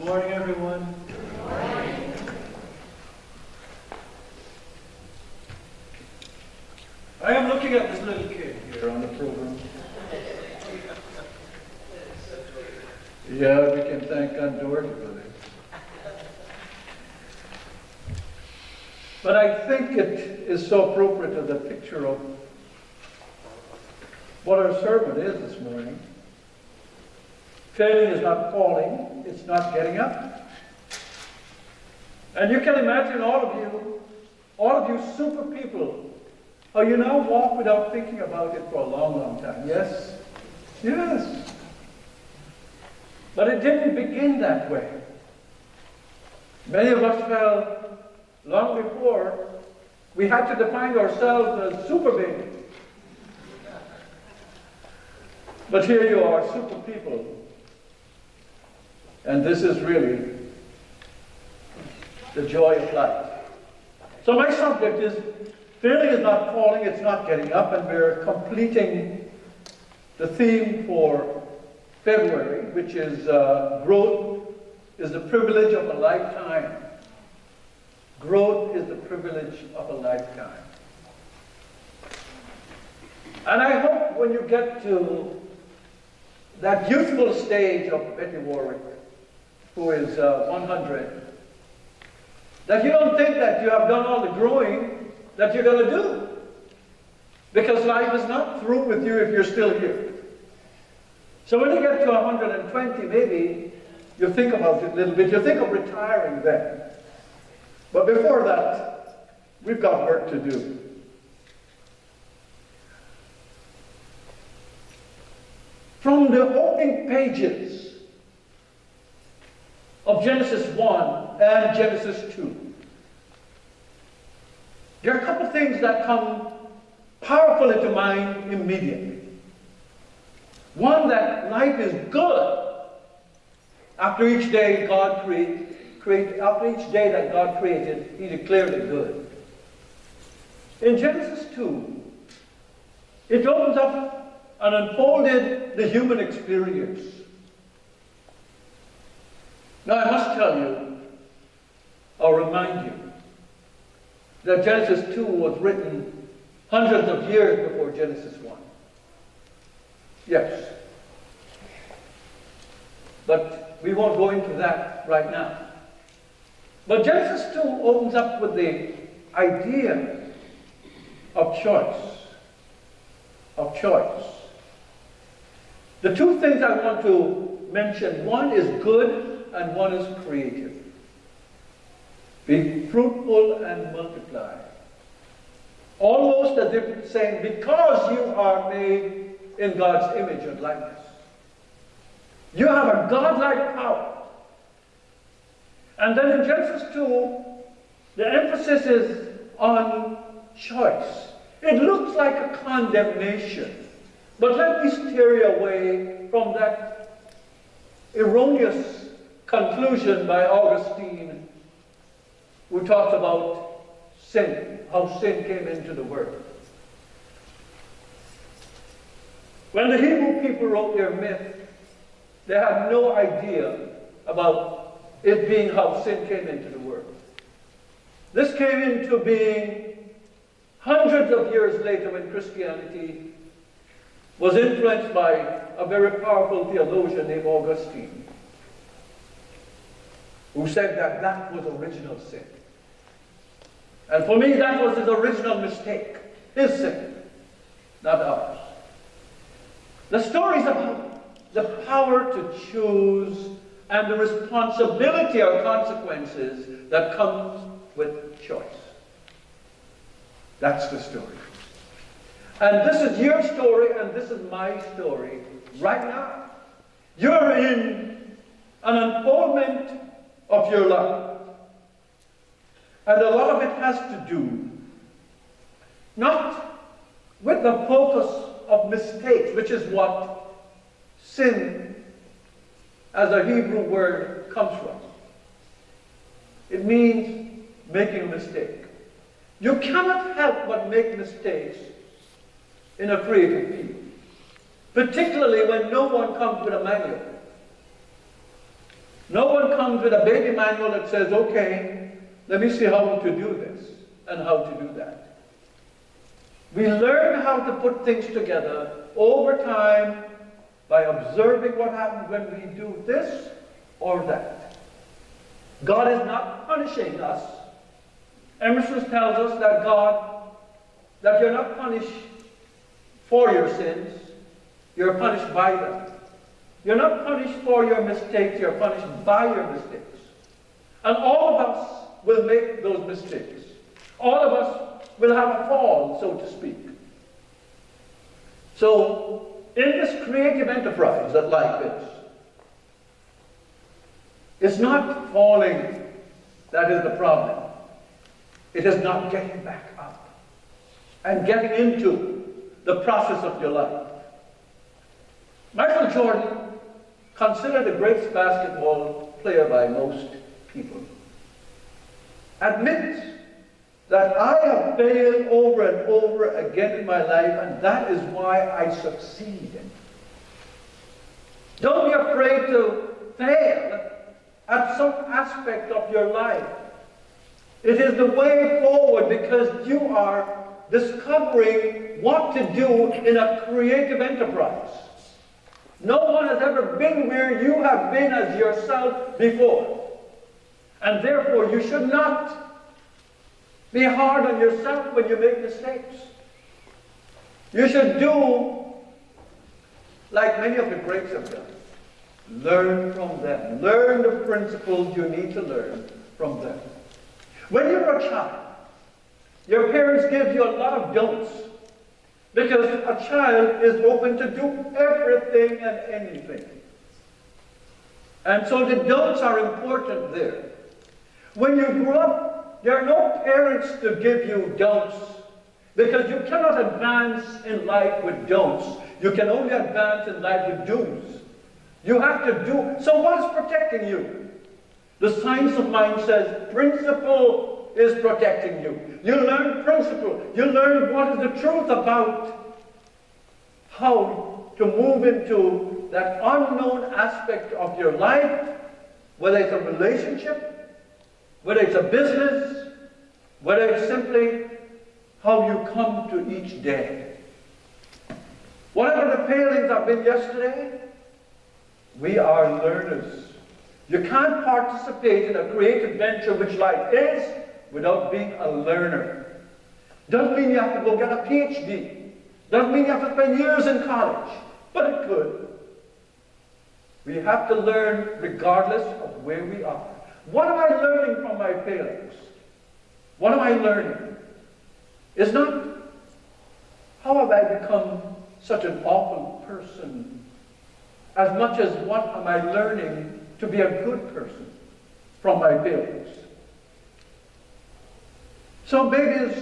morning, everyone. Good morning. I am looking at this little kid here on the program. Yeah, we can thank Aunt Dorothy for this. But I think it is so appropriate to the picture of what our sermon is this morning. Failing is not falling, it's not getting up. And you can imagine all of you super people, how you now walk without thinking about it for a long, long time. Yes? Yes. But it didn't begin that way. Many of us fell long before we had to define ourselves as super beings. But here you are, super people. And this is really the joy of life. So my subject is, failing is not falling, it's not getting up, and we're completing the theme for February, which is growth is the privilege of a lifetime. Growth is the privilege of a lifetime. And I hope when you get to that youthful stage of Betty Warwick, who is 100, that you don't think that you have done all the growing that you're going to do. Because life is not through with you if you're still here. So when you get to 120, maybe you think about it a little bit. You think of retiring then. But before that, we've got work to do. From the opening pages of Genesis 1 and Genesis 2, there are a couple of things that come powerfully to mind immediately. One, that life is good. After each day after each day that God created, He declared it good. In Genesis 2, it opens up and unfolded the human experience. Now I must tell you, or remind you, that Genesis 2 was written hundreds of years before Genesis 1. Yes. But we won't go into that right now. But Genesis 2 opens up with the idea of choice. Of choice. The two things I want to mention, one is good and one is creative. Be fruitful and multiply. Almost as if it's saying, because you are made in God's image and likeness, you have a godlike power. And then in Genesis 2, the emphasis is on choice. It looks like a condemnation. But let me steer you away from that erroneous conclusion by Augustine, who talks about sin, how sin came into the world. When the Hebrew people wrote their myth, they had no idea about it being how sin came into the world. This came into being hundreds of years later when Christianity was influenced by a very powerful theologian named Augustine, who said that that was original sin. And for me, that was his original mistake. His sin, not ours. The story is about the power to choose and the responsibility or consequences that comes with choice. That's the story. And this is your story and this is my story right now. You're in an unfoldment of your life. And a lot of it has to do not with the focus of mistakes, which is what sin as a Hebrew word comes from. It means making a mistake. You cannot help but make mistakes in a creative field, particularly when no one comes with a manual. No one comes with a baby manual that says, okay, let me see how to do this and how to do that. We learn how to put things together over time by observing what happens when we do this or that. God is not punishing us. Emerson tells us that you're not punished for your sins, you're punished by them. You're not punished for your mistakes, you're punished by your mistakes. And all of us will make those mistakes. All of us will have a fall, so to speak. So, in this creative enterprise that life is, it's not falling that is the problem. It is not getting back up and getting into the process of your life. Michael Jordan, considered the greatest basketball player by most people, admits that I have failed over and over again in my life, and that is why I succeed. Don't be afraid to fail at some aspect of your life. It is the way forward because you are discovering what to do in a creative enterprise. No one has ever been where you have been as yourself before. And therefore, you should not be hard on yourself when you make mistakes. You should do like many of the greats have done. Learn from them. Learn the principles you need to learn from them. When you're a child, your parents give you a lot of don'ts because a child is open to do everything and anything. And so the don'ts are important there. When you grow up, there are no parents to give you don'ts because you cannot advance in life with don'ts. You can only advance in life with do's. You have to do. So what is protecting you? The science of mind says principle is protecting you. You learn principle. You learn what is the truth about how to move into that unknown aspect of your life, whether it's a relationship, whether it's a business, whether it's simply how you come to each day. Whatever the failings have been yesterday, we are learners. You can't participate in a creative venture which life is without being a learner. Doesn't mean you have to go get a PhD. Doesn't mean you have to spend years in college. But it could. We have to learn regardless of where we are. What am I learning from my failings? What am I learning? It's not, how have I become such an awful person, as much as what am I learning to be a good person from my failures. So babies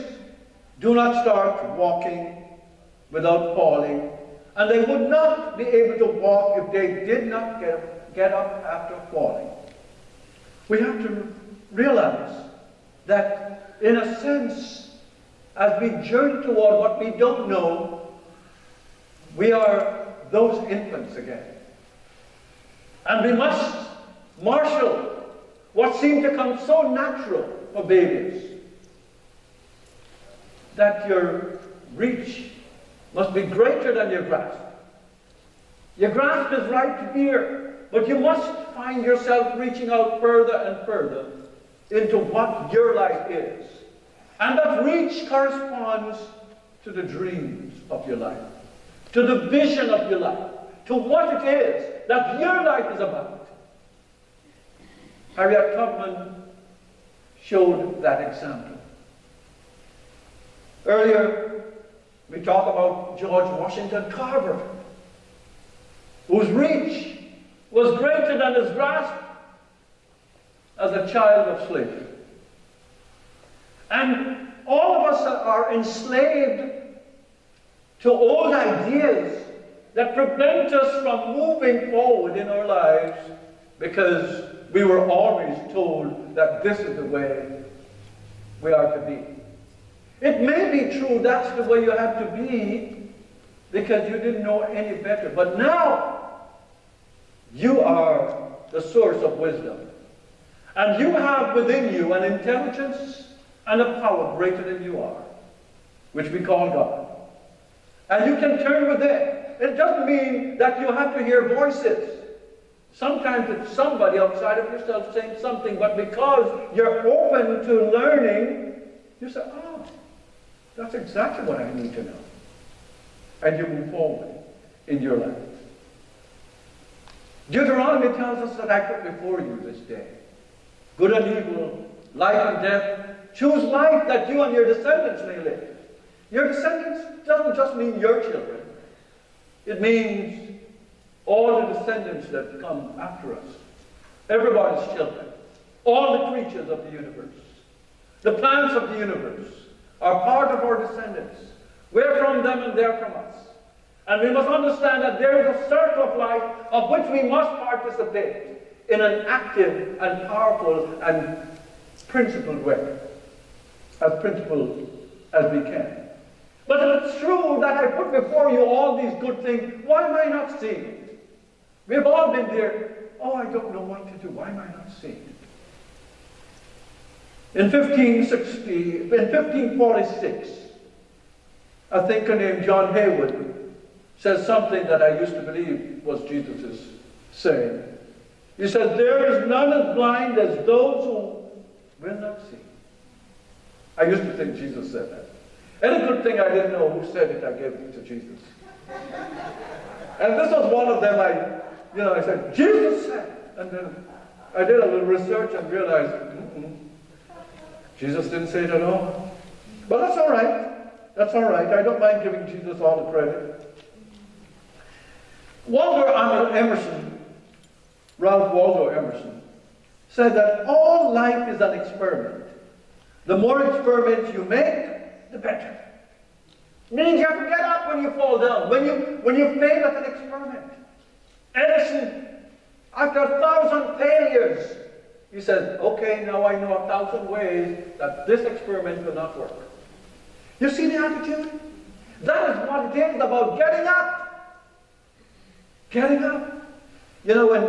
do not start walking without falling, and they would not be able to walk if they did not get up after falling. We have to realize that, in a sense, as we journey toward what we don't know, we are those infants again. And we must marshal what seemed to come so natural for babies, that your reach must be greater than your grasp. Your grasp is right here, but you must find yourself reaching out further and further into what your life is. And that reach corresponds to the dreams of your life, to the vision of your life, to what it is that your life is about. Harriet Tubman showed that example. Earlier, we talked about George Washington Carver, whose reach was greater than his grasp as a child of slavery. And all of us are enslaved to old ideas that prevent us from moving forward in our lives because we were always told that this is the way we are to be. It may be true that's the way you have to be because you didn't know any better. But now you are the source of wisdom. And you have within you an intelligence and a power greater than you are, which we call God. And you can turn within. It doesn't mean that you have to hear voices. Sometimes it's somebody outside of yourself saying something, but because you're open to learning, you say, oh, that's exactly what I need to know. And you move forward in your life. Deuteronomy tells us that I put before you this day good and evil, life and death. Choose life that you and your descendants may live. Your descendants doesn't just mean your children. It means all the descendants that come after us. Everybody's children. All the creatures of the universe. The plants of the universe are part of our descendants. We're from them and they're from us. And we must understand that there is a circle of life of which we must participate in an active and powerful and principled way. As principled as we can. But if it's true that I put before you all these good things, why am I not seeing it? We've all been there. Oh, I don't know what to do. Why am I not seeing it? In 1546, a thinker named John Haywood says something that I used to believe was Jesus' saying. He says, there is none as blind as those who will not see. I used to think Jesus said that. Any good thing I didn't know who said it, I gave it to Jesus. And this was one of them. I said, Jesus said. And then I did a little research and realized, Jesus didn't say it at all. But that's all right. That's all right. I don't mind giving Jesus all the credit. Ralph Waldo Emerson, said that all life is an experiment. The more experiments you make, the better. Meaning you have to get up when you fall down, when you fail at an experiment. Edison, after 1,000 failures, he said, okay, now I know 1,000 ways that this experiment will not work. You see the attitude? That is what it is about getting up. Getting up. You know, when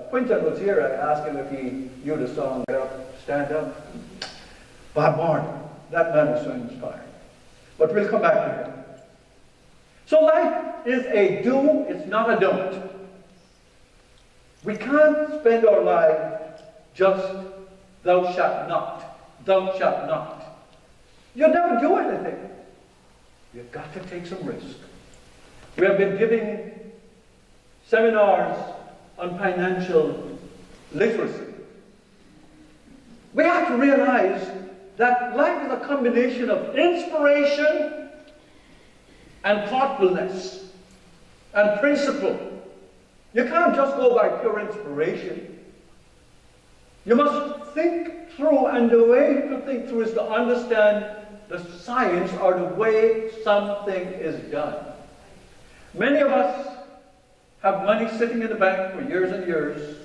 Quinton was here, I asked him if he knew the song, Get Up, Stand Up. Bob Marley. That man is so inspiring. But we'll come back to him. So life is a do, it's not a don't. We can't spend our life just, thou shalt not, thou shalt not. You'll never do anything. You've got to take some risk. We have been giving seminars on financial literacy. We have to realize that life is a combination of inspiration and thoughtfulness and principle. You can't just go by pure inspiration. You must think through, and the way to think through is to understand the science or the way something is done. Many of us have money sitting in the bank for years and years,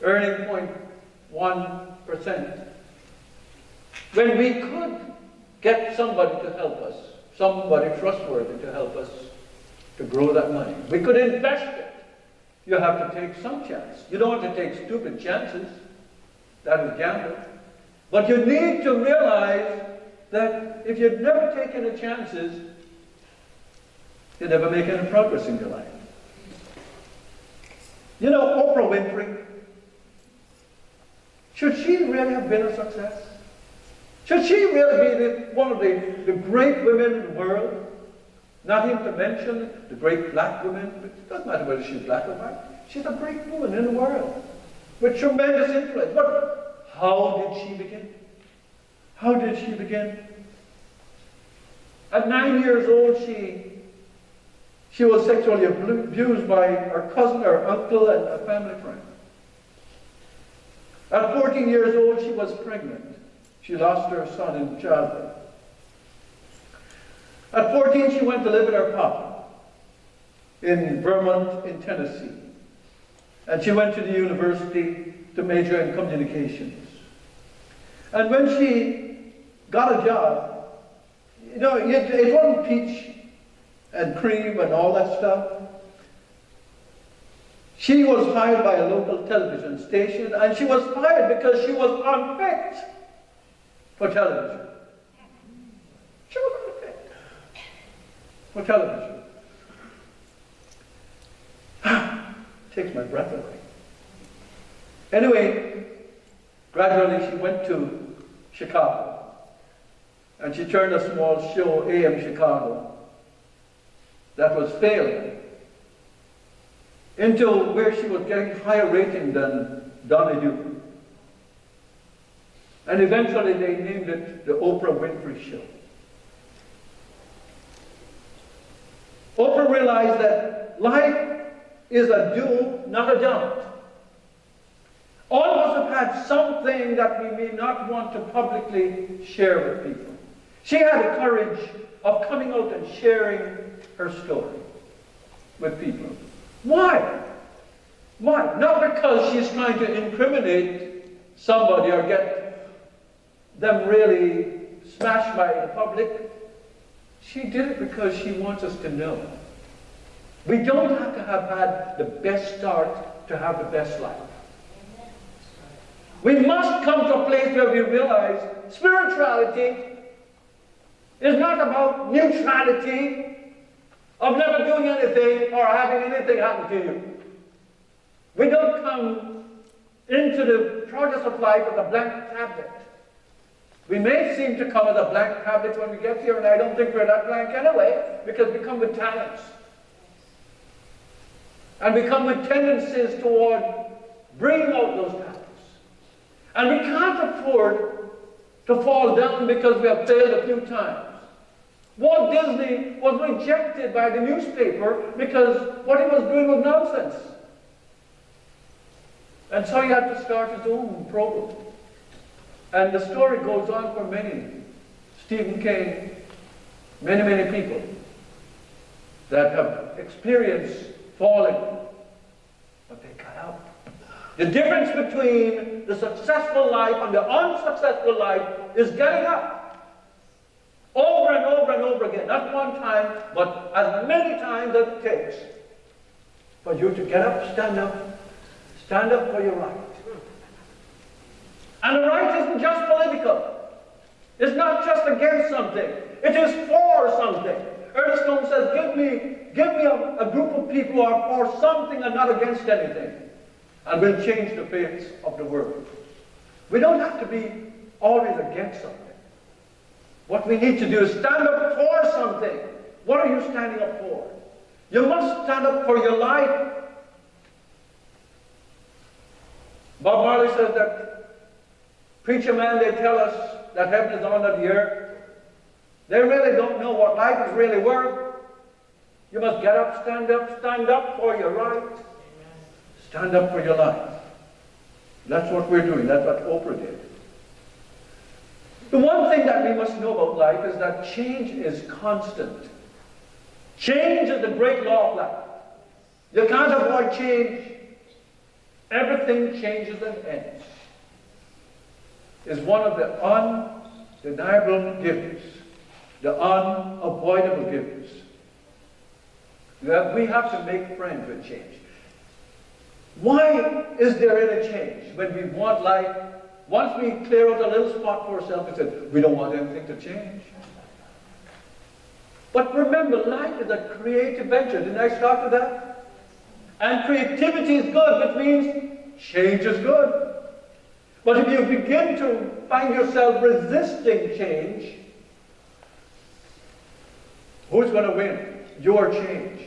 earning 0.1%. When we could get somebody to help us, somebody trustworthy to help us to grow that money. We could invest it. You have to take some chance. You don't have to take stupid chances. That is gambling. But you need to realize that if you've never taken the chances, you never make any progress in your life. You know, Oprah Winfrey, should she really have been a success? Should she really be one of the great women in the world? Not even to mention the great black women. It doesn't matter whether she's black or white. She's a great woman in the world with tremendous influence. But how did she begin? How did she begin? At 9 years old, she was sexually abused by her cousin, her uncle, and a family friend. At 14 years old, she was pregnant. She lost her son in childbirth. At 14, she went to live with her papa in Vermont, in Tennessee. And she went to the university to major in communications. And when she got a job, you know, it wasn't peach and cream and all that stuff. She was hired by a local television station, and she was fired because she was unfit for television. She was unfit for television. Takes my breath away. Anyway, gradually she went to Chicago, and she turned a small show, AM Chicago, that was failing, into where she was getting higher rating than Donahue. And eventually they named it the Oprah Winfrey Show. Oprah realized that life is a do, not a don't. All of us have had something that we may not want to publicly share with people. She had the courage of coming out and sharing her story with people. Why? Why? Not because she's trying to incriminate somebody or get them really smashed by the public. She did it because she wants us to know. We don't have to have had the best start to have the best life. We must come to a place where we realize spirituality is not about neutrality of never doing anything or having anything happen to you. We don't come into the progress of life with a blank tablet. We may seem to come with a blank tablet when we get here, and I don't think we're that blank anyway, because we come with talents. And we come with tendencies toward bringing out those talents. And we can't afford to fall down because we have failed a few times. Walt Disney was rejected by the newspaper because what he was doing was nonsense. And so he had to start his own program. And the story goes on for many. Stephen King, many people that have experienced falling, but they got up. The difference between the successful life and the unsuccessful life is getting up. Over and over and over again. Not one time, but as many times as it takes for you to get up, stand up for your right. And the right isn't just political. It's not just against something. It is for something. Emerson says, give me a group of people who are for something and not against anything. And we'll change the face of the world. We don't have to be always against something. What we need to do is stand up for something. What are you standing up for? You must stand up for your life. Bob Marley says that preacher man, they tell us that heaven is under the earth. They really don't know what life is really worth. You must get up stand up for your right. Stand up for your life. That's what we're doing. That's what Oprah did. The one thing that we must know about life is that change is constant. Change is the great law of life. You can't avoid change. Everything changes and ends. Is one of the undeniable gifts, the unavoidable gifts. That we have to make friends with change. Why is there any change when we want life? Once we clear out a little spot for ourselves, we said, we don't want anything to change. But remember, life is a creative venture. Didn't I start with that? And creativity is good, which means change is good. But if you begin to find yourself resisting change, who's going to win? Your change.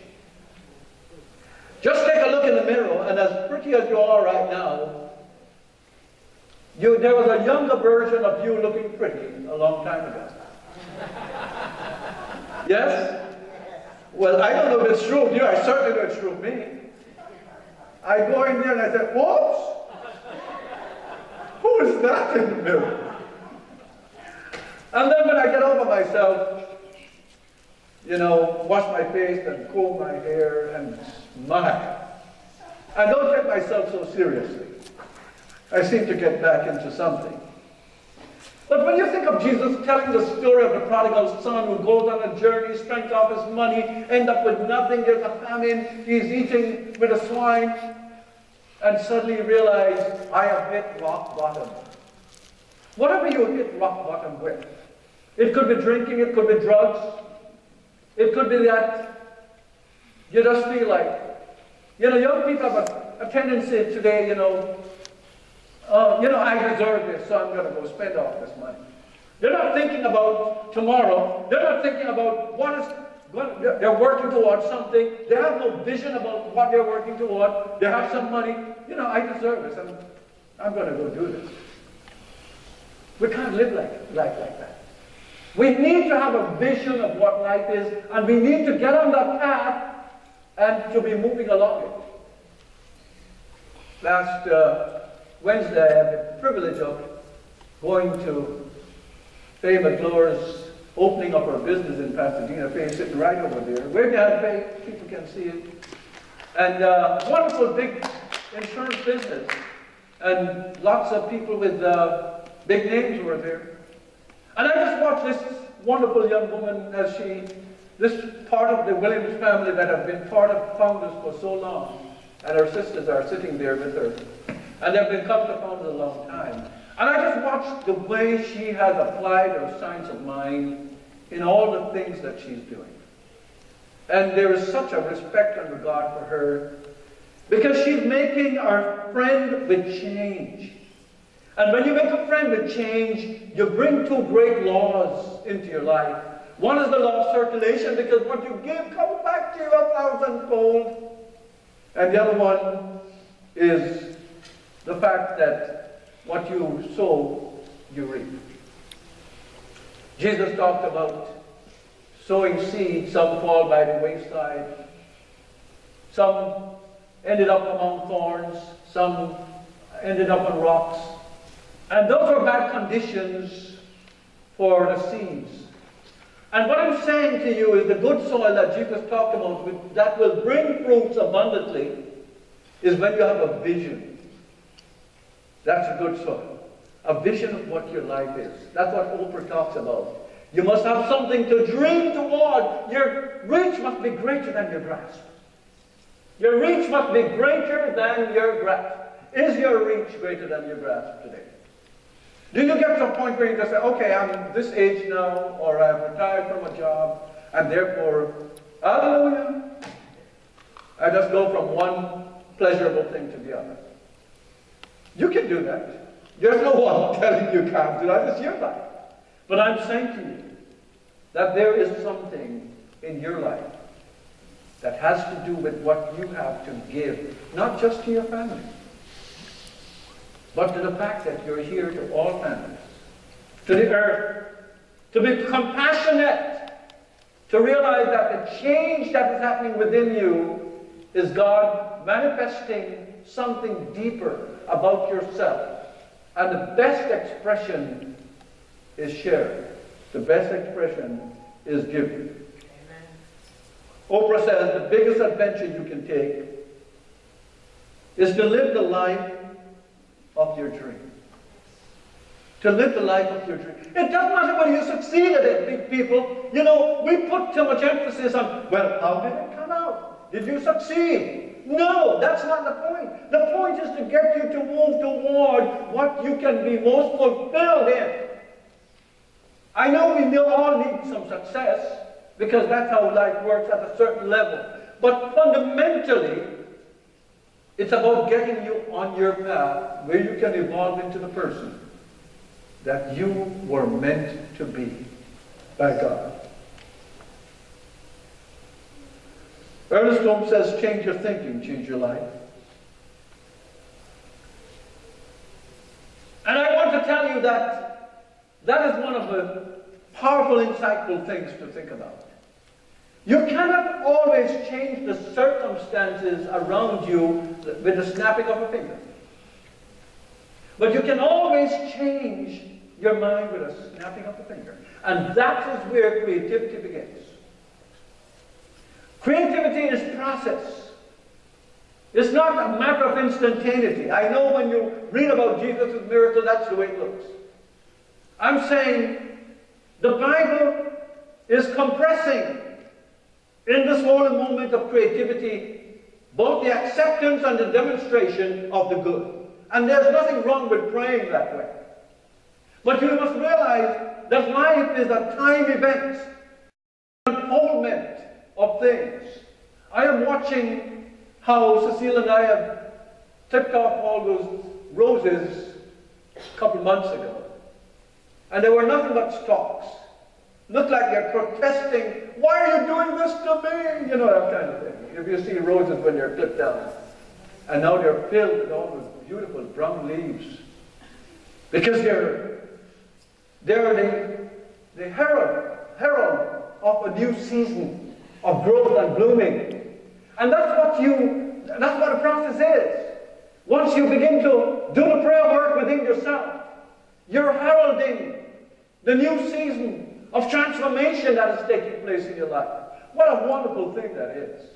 Just take a look in the mirror, and as pretty as you are right now, there was a younger version of you looking pretty a long time ago. Yes? Well, I don't know if it's true of you. I certainly know it's true of me. I go in there and I say, whoops! Who is that in the mirror? And then when I get over myself, wash my face and comb my hair and smile. I don't take myself so seriously. I seem to get back into something. But when you think of Jesus telling the story of the prodigal son who goes on a journey, spends off his money, ends up with nothing, there's a famine, he's eating with a swine, and suddenly you realize, I have hit rock bottom. Whatever you hit rock bottom with, it could be drinking, it could be drugs, it could be that you just feel like, young people have a tendency today, I deserve this, so I'm going to go spend all this money. They're not thinking about tomorrow. They're not thinking about they're working towards something. They have no vision about what they're working toward. They have some money. I deserve this, and I'm going to go do this. We can't live like that. We need to have a vision of what life is, and we need to get on that path and to be moving along it. Last Wednesday, I had the privilege of going to Faye McClure's opening up her business in Pasadena. Faye is sitting right over there. Wave down, Faye. People can see it. And wonderful big insurance business. And lots of people with big names were there. And I just watched this wonderful young woman as this part of the Williams family that have been part of Founders for so long. And her sisters are sitting there with her. And they've been coming to Founders a long time. And I just watched the way she has applied her science of mind in all the things that she's doing. And there is such a respect and regard for her because she's making our friend with change. And when you make a friend with change, you bring two great laws into your life. One is the law of circulation, because what you give comes back to you 1,000-fold. And the other one is the fact that what you sow, you reap. Jesus talked about sowing seeds. Some fall by the wayside. Some ended up among thorns. Some ended up on rocks. And those are bad conditions for the seeds. And what I'm saying to you is the good soil that Jesus talked about that will bring fruits abundantly is when you have a vision. That's a good soil. A vision of what your life is. That's what Oprah talks about. You must have something to dream toward. Your reach must be greater than your grasp. Your reach must be greater than your grasp. Is your reach greater than your grasp today? Do you get to a point where you just say, okay, I'm this age now, or I've retired from a job, and therefore, hallelujah, I just go from one pleasurable thing to the other. You can do that. There's no one telling you can't do that. It's your life. But I'm saying to you that there is something in your life that has to do with what you have to give, not just to your family, but to the fact that you're here to all families, to the earth, to be compassionate, to realize that the change that is happening within you is God manifesting something deeper about yourself. And the best expression is sharing. The best expression is giving. Amen. Oprah says the biggest adventure you can take is to live the life of your dream. To live the life of your dream. It doesn't matter whether you succeed at it, big people. We put too much emphasis on, well, how did it come out? Did you succeed? No, that's not the point. The point is to get you to move toward what you can be most fulfilled in. I know we all need some success, because that's how life works at a certain level. But fundamentally, it's about getting you on your path where you can evolve into the person that you were meant to be by God. Ernest Holmes says, change your thinking, change your life. And I want to tell you that that is one of the powerful, insightful things to think about. You cannot always change the circumstances around you with the snapping of a finger. But you can always change your mind with a snapping of a finger. And that is where creativity begins. Creativity is process. It's not a matter of instantaneity. I know when you read about Jesus' miracle, that's the way it looks. I'm saying the Bible is compressing in this holy moment of creativity both the acceptance and the demonstration of the good. And there's nothing wrong with praying that way. But you must realize that life is a time event, unfoldment of things. I am watching how Cecile and I have clipped off all those roses a couple months ago. And they were nothing but stalks. Looked like they're protesting, why are you doing this to me? You know, that kind of thing. If you see roses when they're clipped down. And now they're filled with all those beautiful brown leaves. Because they're the herald of a new season of growth and blooming. And that's what the process is. Once you begin to do the prayer work within yourself, you're heralding the new season of transformation that is taking place in your life. What a wonderful thing that is.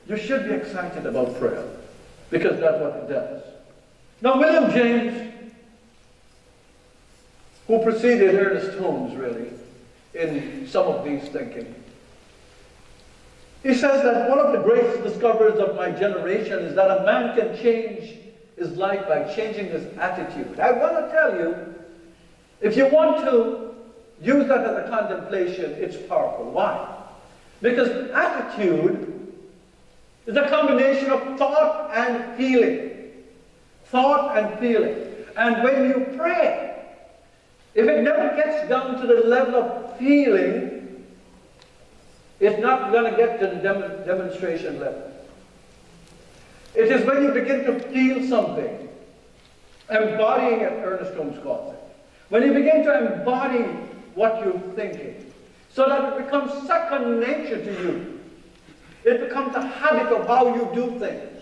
You should be excited about prayer, because that's what it does. Now, William James, who preceded Ernest Holmes, really, in some of these thinking, he says that one of the greatest discoveries of my generation is that a man can change his life by changing his attitude. I want to tell you, if you want to use that as a contemplation, it's powerful. Why? Because attitude is a combination of thought and feeling. Thought and feeling. And when you pray, if it never gets down to the level of feeling, it's not going to get to the demonstration level. It is when you begin to feel something, embodying it, Ernest Holmes calls it. When you begin to embody what you're thinking, so that it becomes second nature to you. It becomes a habit of how you do things.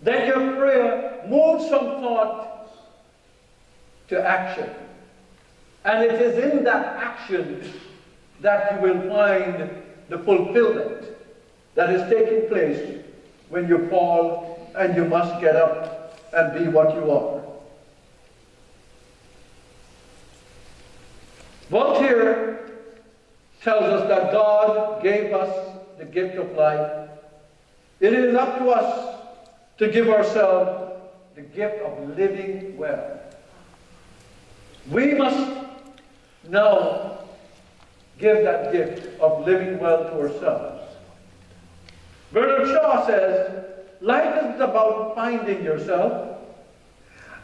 Then your prayer moves from thought to action. And it is in that action that you will find the fulfillment that is taking place when you fall and you must get up and be what you are. Voltaire tells us that God gave us the gift of life. It is up to us to give ourselves the gift of living well. We must now give that gift of living well to ourselves. Bernard Shaw says, life isn't about finding yourself.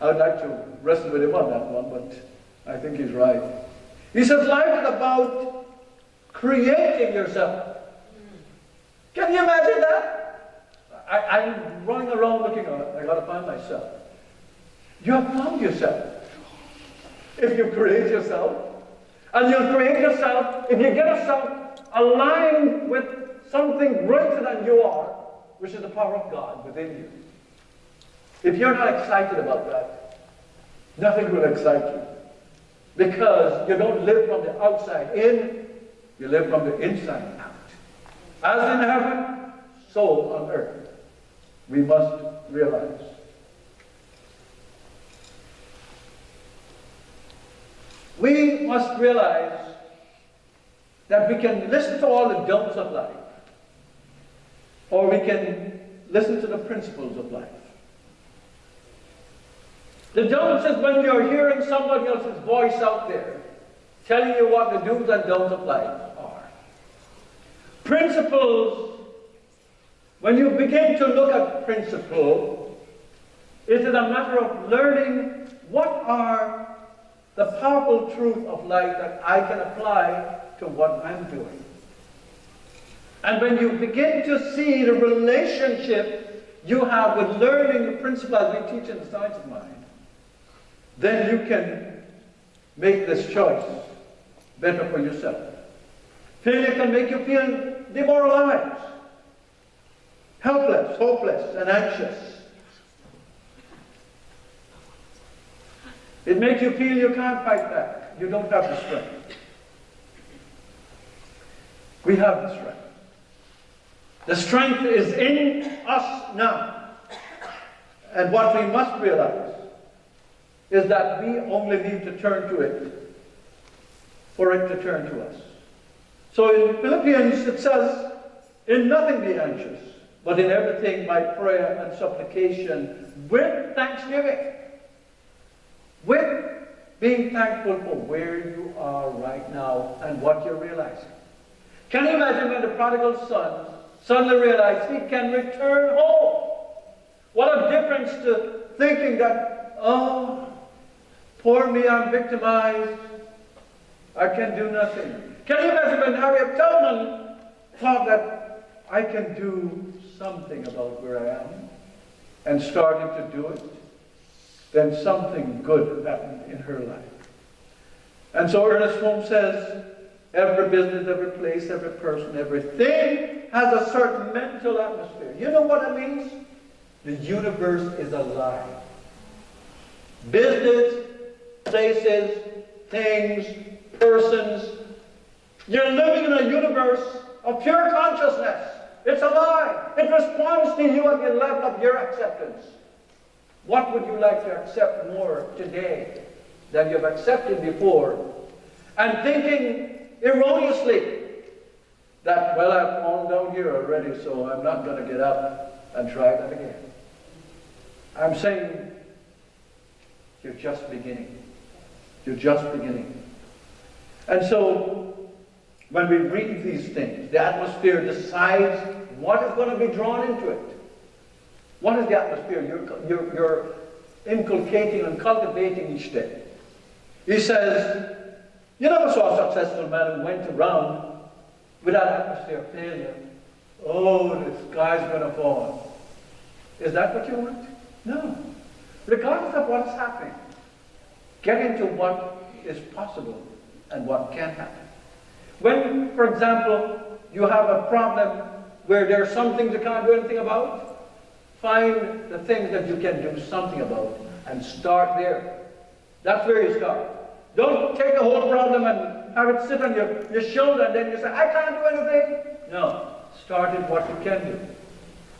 I would like to wrestle with him on that one, but I think he's right. He says life is about creating yourself. Can you imagine that? I'm running around looking, I got to find myself. You have found yourself. If you create yourself, and you'll create yourself, if you get yourself aligned with something greater than you are, which is the power of God within you. If you're not excited about that, nothing will excite you. Because you don't live from the outside in, you live from the inside out. As in heaven, so on earth. We must realize. We must realize that we can listen to all the don'ts of life, or we can listen to the principles of life. The don'ts is when you're hearing somebody else's voice out there telling you what the do's and don'ts of life are. Principles, when you begin to look at principle, it is a matter of learning what are the powerful truth of life that I can apply to what I'm doing. And when you begin to see the relationship you have with learning the principle as we teach in the science of mind, then you can make this choice better for yourself. Failure can make you feel demoralized, helpless, hopeless, and anxious. It makes you feel you can't fight back. You don't have the strength. We have the strength. The strength is in us now. And what we must realize is that we only need to turn to it for it to turn to us. So in Philippians it says, in nothing be anxious, but in everything by prayer and supplication with thanksgiving. With being thankful for where you are right now and what you're realizing. Can you imagine when the prodigal son suddenly realized he can return home? What a difference to thinking that, oh, poor me, I'm victimized. I can do nothing. Can you imagine when Harriet Tubman thought that I can do something about where I am and started to do it? Then something good happened in her life. And so Ernest Holmes says, every business, every place, every person, everything has a certain mental atmosphere. You know what it means? The universe is alive. Business, places, things, persons. You're living in a universe of pure consciousness. It's alive. It responds to you at the level of your acceptance. What would you like to accept more today than you've accepted before? And thinking erroneously that, well, I've fallen down here already, so I'm not going to get up and try that again. I'm saying you're just beginning. You're just beginning. And so when we read these things, the atmosphere decides what is going to be drawn into it. What is the atmosphere you're inculcating and cultivating each day? He says, you never saw a successful man who went around with that atmosphere of failure. Oh, the sky's going to fall. Is that what you want? No. Regardless of what's happening, get into what is possible and what can happen. When, for example, you have a problem where there are some things you can't do anything about, find the things that you can do something about and start there. That's where you start. Don't take the whole problem and have it sit on your shoulder and then you say, I can't do anything. No. Start with what you can do.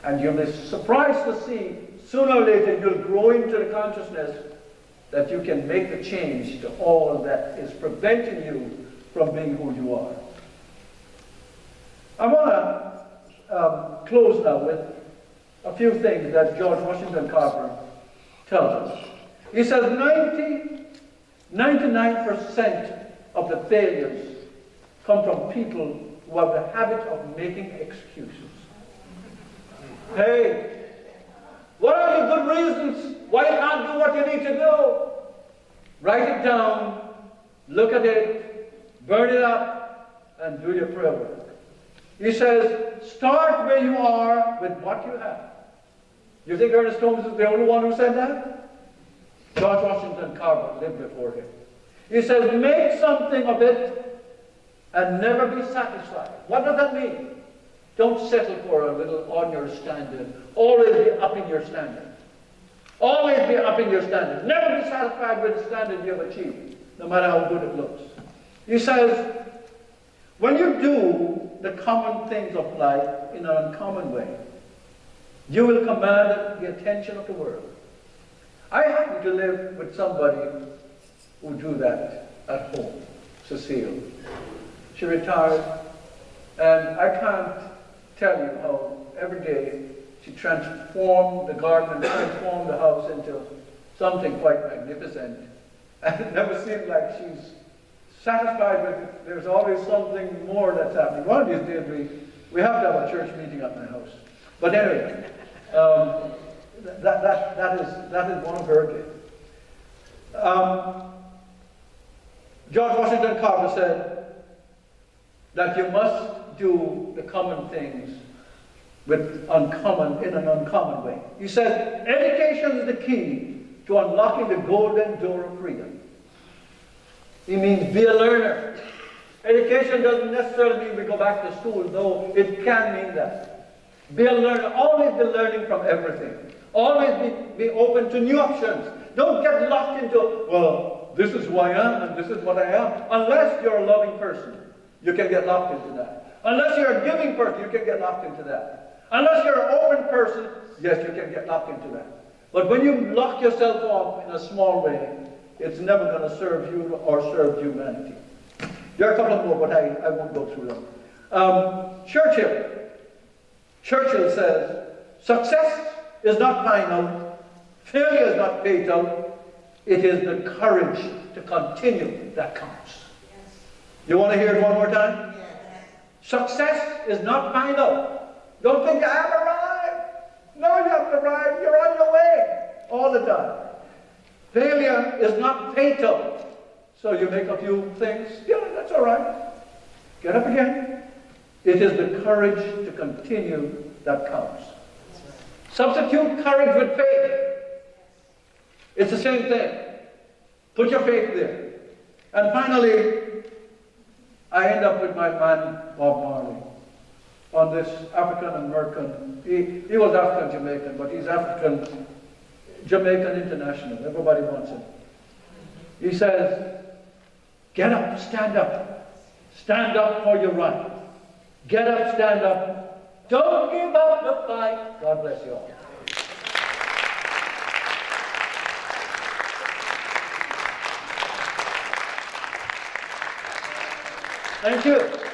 And you'll be surprised to see, sooner or later, you'll grow into the consciousness that you can make the change to all that is preventing you from being who you are. I want to close now with a few things that George Washington Carver tells us. He says 99% of the failures come from people who have the habit of making excuses. Hey, what are the good reasons why you can't do what you need to do? Write it down, look at it, burn it up, and do your prayer work. He says, start where you are with what you have. You think Ernest Holmes is the only one who said that? George Washington Carver lived before him. He says, make something of it and never be satisfied. What does that mean? Don't settle for a little on your standard. Always be upping your standard. Always be upping your standard. Never be satisfied with the standard you have achieved, no matter how good it looks. He says, when you do the common things of life in an uncommon way, you will command the attention of the world. I happen to live with somebody who do that at home, Cecile. She retired, and I can't tell you how every day she transformed the garden and transformed the house into something quite magnificent. And it never seemed like she's satisfied with it. There's always something more that's happening. One of these days we have to have a church meeting at my house. But anyway, that is one of her gifts. George Washington Carver said that you must do the common things in an uncommon way. He said, education is the key to unlocking the golden door of freedom. He means be a learner. Education doesn't necessarily mean we go back to school, though it can mean that. Be a learner. Always be learning from everything. Always be open to new options. Don't get locked into, well, this is who I am and this is what I am. Unless you're a loving person, you can get locked into that. Unless you're a giving person, you can get locked into that. Unless you're an open person, yes, you can get locked into that. But when you lock yourself off in a small way, it's never going to serve you or serve humanity. There are a couple more, but I won't go through them. Churchill says, success is not final, failure is not fatal, it is the courage to continue that counts. Yes. You want to hear it one more time? Yes. Success is not final. Don't think you have arrived. No, you haven't arrived. You're on your way all the time. Failure is not fatal. So you make a few things, yeah, that's all right. Get up again. It is the courage to continue that counts. Substitute courage with faith. It's the same thing. Put your faith there. And finally, I end up with my man, Bob Marley, on this African-American. He was African-Jamaican, but he's African-Jamaican international. Everybody wants him. He says, get up, stand up. Stand up for your right. Get up, stand up. Don't give up the fight. God bless you all. Thank you.